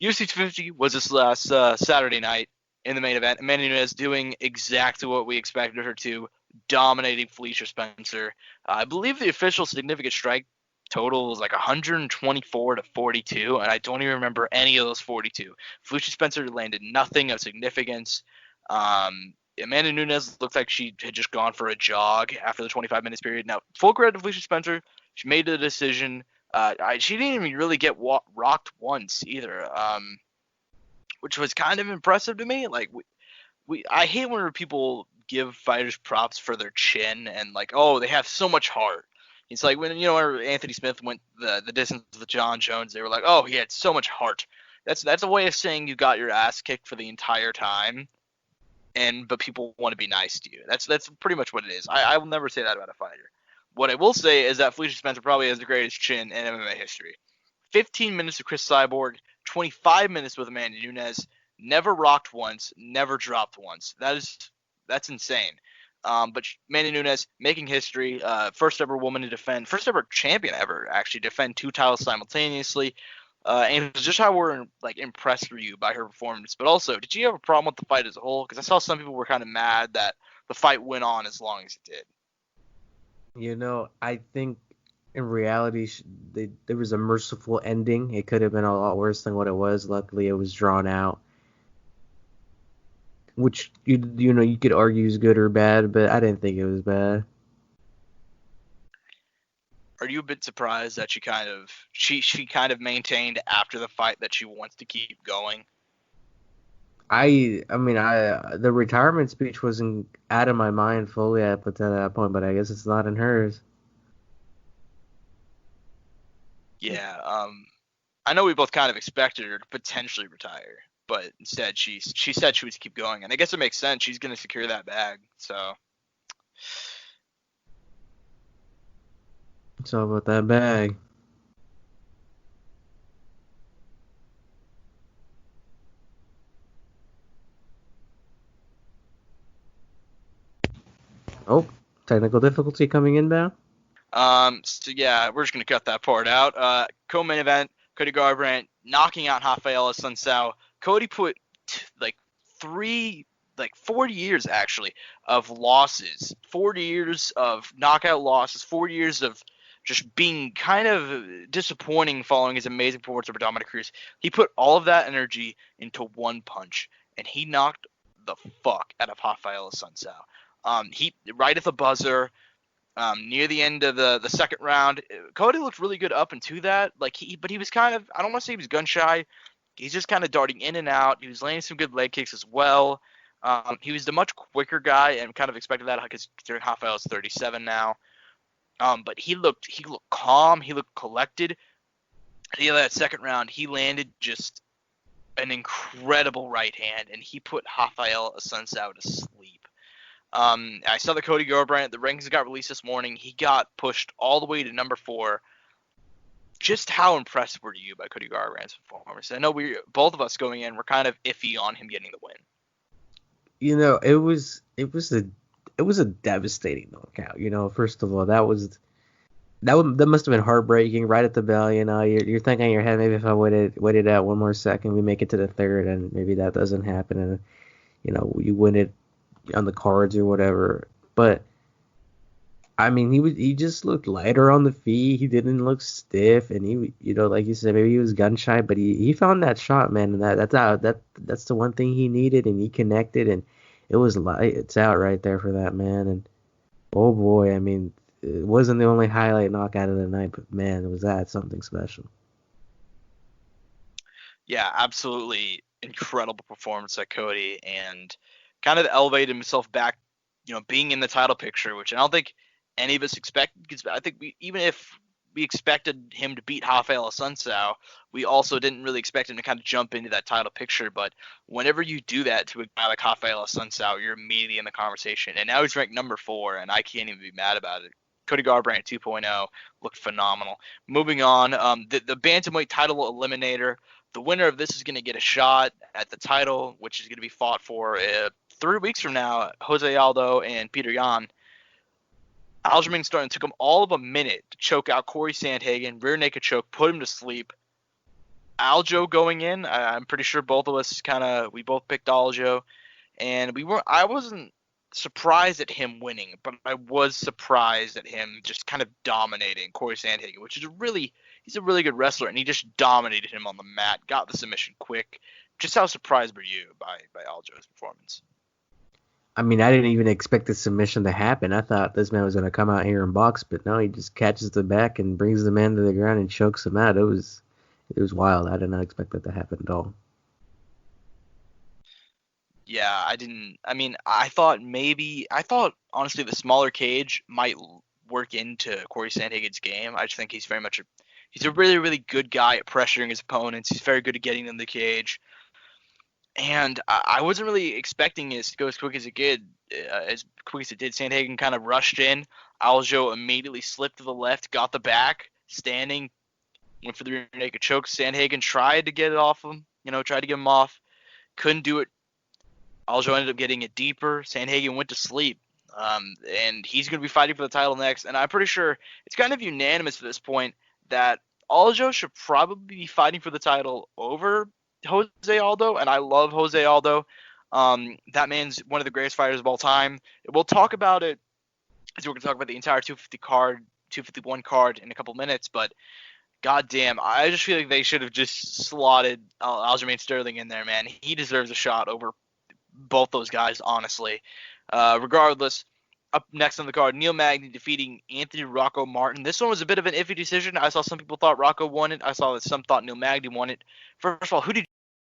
UFC 250 was this last Saturday night in the main event. Amanda Nunes doing exactly what we expected her to, dominating Felicia Spencer. I believe the official significant strike total was like 124 to 42, and I don't even remember any of those 42. Felicia Spencer landed nothing of significance. Amanda Nunes looked like she had just gone for a jog after the 25 minutes period. Now, full credit to Felicia Spencer. She made the decision. She didn't even really get rocked once either, which was kind of impressive to me. Like, I hate when people give fighters props for their chin and like, oh, they have so much heart. It's like when Anthony Smith went the distance with John Jones, they were like, oh, he had so much heart. That's a way of saying you got your ass kicked for the entire time, but people want to be nice to you. That's pretty much what it is. I will never say that about a fighter. What I will say is that Felicia Spencer probably has the greatest chin in MMA history. 15 minutes with Chris Cyborg, 25 minutes with Amanda Nunes, never rocked once, never dropped once. That's insane. But Amanda Nunes making history, first ever woman to defend, first ever champion ever actually defend 2 titles simultaneously. And it was just how we're impressed with you by her performance. But also, did you have a problem with the fight as a whole? Because I saw some people were kind of mad that the fight went on as long as it did. I think in reality, there was a merciful ending. It could have been a lot worse than what it was. Luckily, it was drawn out, which you could argue is good or bad, but I didn't think it was bad. Are you a bit surprised that she kind of maintained after the fight that she wants to keep going? The retirement speech wasn't out of my mind fully up until that point, but I guess it's not in hers. Yeah, I know we both kind of expected her to potentially retire, but instead she said she would keep going, and I guess it makes sense. She's going to secure that bag, so. It's all about that bag. Oh, technical difficulty coming inbound. So yeah, we're just gonna cut that part out. Co-main event: Cody Garbrandt knocking out Rafael Assunção. Cody put 4 years actually of losses, 4 years of knockout losses, 4 years of just being kind of disappointing following his amazing performance over Dominic Cruz. He put all of that energy into one punch, and he knocked the fuck out of Rafael Assunção. He right at the buzzer. Near the end of the second round, Cody looked really good up into that. But he was kind of, I don't want to say he was gun shy. He's just kind of darting in and out. He was landing some good leg kicks as well. He was the much quicker guy, and kind of expected that because Rafael is 37 now. But he looked calm. He looked collected. At the end of that second round, he landed just an incredible right hand, and he put Rafael Assunção to sleep. I saw the Cody Garbrandt. The rankings got released this morning. He got pushed all the way to number 4. Just how impressed were you by Cody Garbrandt's performance? I know both of us going in, we're kind of iffy on him getting the win. It was a devastating knockout. First of all, that must have been heartbreaking right at the bell. You're thinking in your head, maybe if I waited out one more second, we make it to the third, and maybe that doesn't happen, and you win it on the cards or whatever. But he just looked lighter on the feet. He didn't look stiff, and he like you said, maybe he was gun shy, but he found that shot, man, and that's the one thing he needed, and he connected, and it was lights out right there for that man. And oh boy, it wasn't the only highlight knockout of the night, but man, was that something special. Yeah, absolutely incredible performance by Cody, and kind of elevated himself back, being in the title picture, which I don't think any of us expected. Because I think even if we expected him to beat Rafael Assunção, we also didn't really expect him to kind of jump into that title picture. But whenever you do that to a guy like Rafael Assunção, you're immediately in the conversation. And now he's ranked number 4, and I can't even be mad about it. Cody Garbrandt 2.0 looked phenomenal. Moving on, the bantamweight title eliminator. The winner of this is going to get a shot at the title, which is going to be fought for 3 weeks from now. Jose Aldo and Peter Yan. Aljamain Sterling took him all of a minute to choke out Corey Sandhagen, rear naked choke, put him to sleep. Aljo going in. I'm pretty sure both of us we both picked Aljo, and I wasn't surprised at him winning, but I was surprised at him just kind of dominating Corey Sandhagen, which is he's a really good wrestler, and he just dominated him on the mat, got the submission quick. Just how surprised were you by Aljo's performance? I mean, I didn't even expect the submission to happen. I thought this man was going to come out here and box, but no, he just catches the back and brings the man to the ground and chokes him out. It was wild. I did not expect that to happen at all. Yeah, I didn't. I mean, I thought honestly the smaller cage might work into Corey Sandhagen's game. I just think he's a really, really good guy at pressuring his opponents. He's very good at getting them in the cage. And I wasn't really expecting it to go as quick as it did. Sandhagen kind of rushed in. Aljo immediately slipped to the left, got the back, standing, went for the rear naked choke. Sandhagen tried to get it off him, tried to get him off. Couldn't do it. Aljo ended up getting it deeper. Sandhagen went to sleep. And he's going to be fighting for the title next. And I'm pretty sure it's kind of unanimous at this point that Aljo should probably be fighting for the title over Jose Aldo. And I love Jose Aldo. That man's one of the greatest fighters of all time. We'll talk about it as we're going to talk about the entire 251 card in a couple minutes. But goddamn, I just feel like they should have just slotted Aljamain Sterling in there, man. He deserves a shot over both those guys, honestly. Regardless, up next on the card, Neil Magny defeating Anthony Rocco Martin. This one was a bit of an iffy decision. I saw some people thought Rocco won it. I saw that some thought Neil Magny won it. First of all, who did